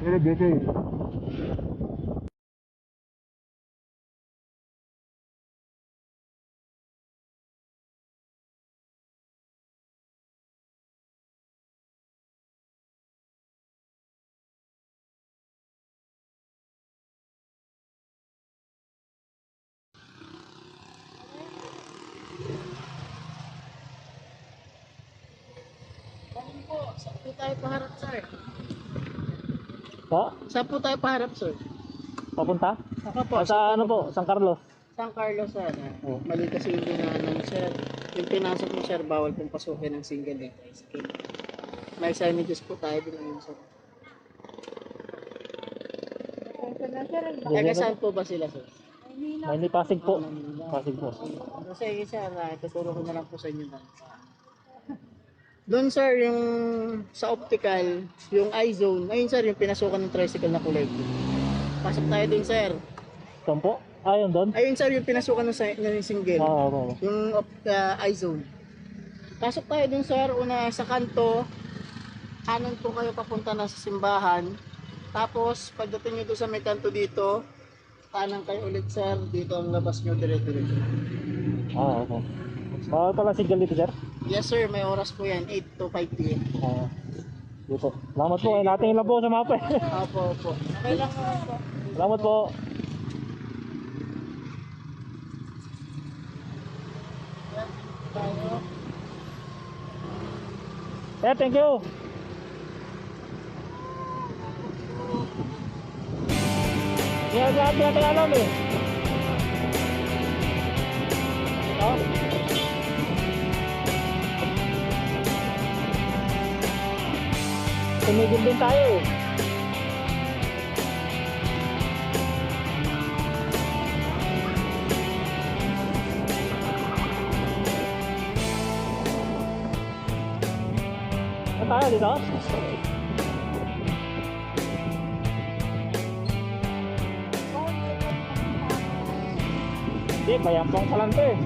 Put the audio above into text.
Böyle bebeğim. Bakit po? Saan po tayo paharap, sir? Po? Saan po tayo paharap, sir? Papunta? Ako po. Sa ano po? San Carlos? San Carlos, sir. Oh. Mali kasi yung ginanong, sir. Yung pinasok mo, sir, bawal pong pasukin ng single lane tricycle. May signages po tayo din ngayon, sir. Taga saan po ba sila, sir? May Pasig po. Pasig po. Kasi sir, tuturo ko na lang po sa inyo na. Doon sir, yung sa optical, yung I-zone, ayun sir, yung pinasukan ng tricycle na kulay blue. Pasok tayo dun sir. Saan po? Ayun doon? Ayun sir, yung pinasukan ng single. Oo. Yung I-zone. Pasok tayo dun sir, una sa kanto, kanan po kayo papunta na sa simbahan. Tapos, pagdating nyo doon sa may kanto dito, kanan kayo ulit sir, dito ang labas nyo dire-diretso. Oo. Bawal pala signal dito, sir? Yes sir, may oras po yan, 8 to 5 p.m. Oo. Dito. Salamat po. Ay, natin lang po sa mapa eh. Opo, opo. Okay lang po. Salamat po. Tayo. Yeah, thank you. Yeah, lahat natin alam eh. Oh. Tumigil din tayo eh. Saan tayo dito? Hindi, bayampang pa lang to eh.